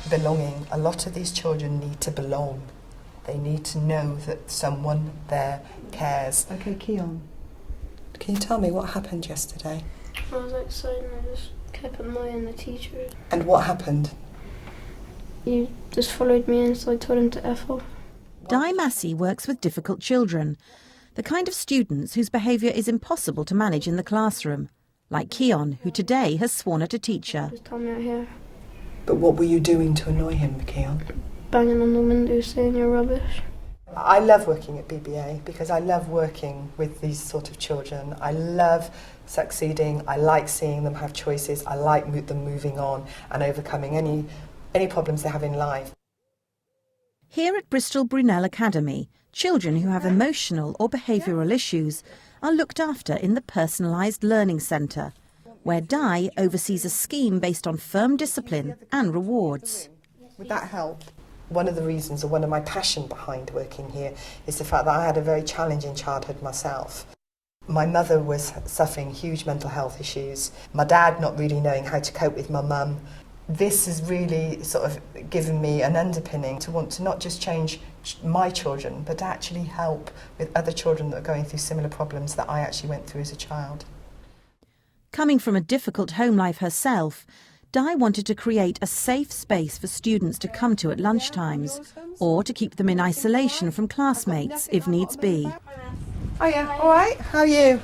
belonging. A lot of these children need to belong. They need to know that someone there cares. Okay, Keon, can you tell me what happened yesterday? I was outside and I just kept annoying the teacher. And what happened? He just followed me in, so I told him to F off. Di Massey works with difficult children, the kind of students whose behaviour is impossible to manage in the classroom, like Keon, who today has sworn at a teacher. Just tell me out here. But what were you doing to annoy him, Keon? Banging on the window saying you're rubbish. I love working at BBA because I love working with these sort of children. I love succeeding. I like seeing them have choices. I like them moving on and overcoming any problems they have in life. Here at Bristol Brunel Academy, children who have emotional or behavioural issues are looked after in the Personalised Learning Centre, where Di oversees a scheme based on firm discipline and rewards. Would that help? One of the reasons, or one of my passion behind working here, is the fact that I had a very challenging childhood myself. My mother was suffering huge mental health issues. My dad not really knowing how to cope with my mum. This has really sort of given me an underpinning to want to not just change my children, but to actually help with other children that are going through similar problems that I actually went through as a child. Coming from a difficult home life herself, Di wanted to create a safe space for students to come to at lunchtimes, or to keep them in isolation from classmates if needs be. Oh yeah, all right. How are you?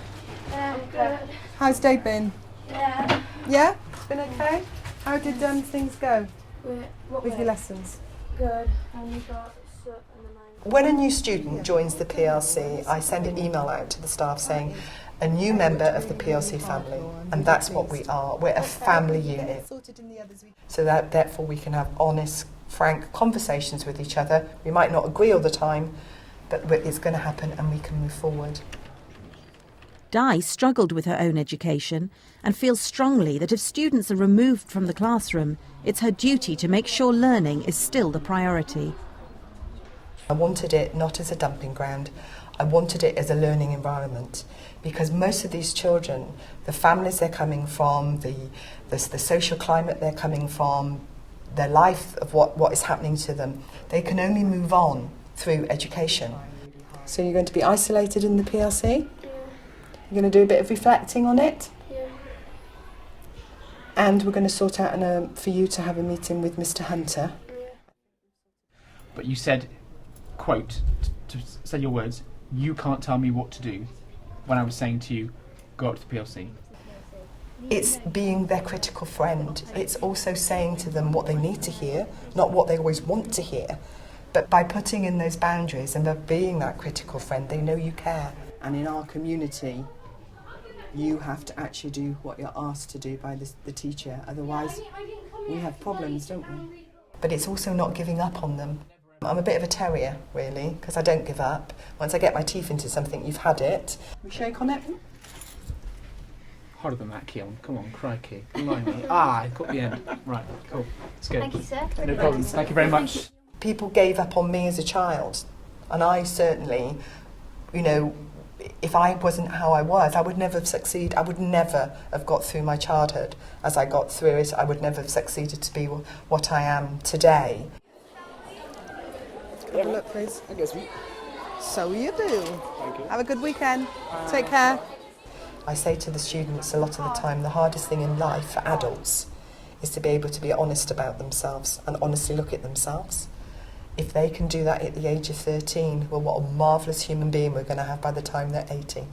Good. How's day been? Yeah. Yeah, it's been okay. How did things go with your lessons? Good. And we got soot in the night. When a new student joins the PLC, I send an email out to the staff saying, a new member of the PLC family, and that's what we are. We're a family unit. So that therefore we can have honest, frank conversations with each other. We might not agree all the time, but it's going to happen and we can move forward. Di struggled with her own education and feels strongly that if students are removed from the classroom, it's her duty to make sure learning is still the priority. I wanted it not as a dumping ground, I wanted it as a learning environment, because most of these children, the families they're coming from, the social climate they're coming from, their life of what is happening to them, they can only move on through education. So you're going to be isolated in the PLC? Yeah. You're going to do a bit of reflecting on it? Yeah. And we're going to sort out for you to have a meeting with Mr. Hunter. Yeah. But you said, quote, to say your words, you can't tell me what to do, when I was saying to you, go up to the PLC. It's being their critical friend. It's also saying to them what they need to hear, not what they always want to hear. But by putting in those boundaries and by being that critical friend, they know you care. And in our community, you have to actually do what you're asked to do by the teacher. Otherwise, we have problems, don't we? But it's also not giving up on them. I'm a bit of a terrier, really, because I don't give up. Once I get my teeth into something, you've had it. We shake on it? Harder than that, Keon. Come on, crikey. Remind me. I got the end. Right, cool. Let's go. Thank you, sir. No problem. Thank you very much. People gave up on me as a child, and I certainly, if I wasn't how I was, I would never have succeeded. I would never have got through my childhood as I got through it. I would never have succeeded to be what I am today. Have a look, please. I guess we. So you do. Thank you. Have a good weekend. Take care. I say to the students a lot of the time, the hardest thing in life for adults is to be able to be honest about themselves and honestly look at themselves. If they can do that at the age of 13, well, what a marvellous human being we're going to have by the time they're 18.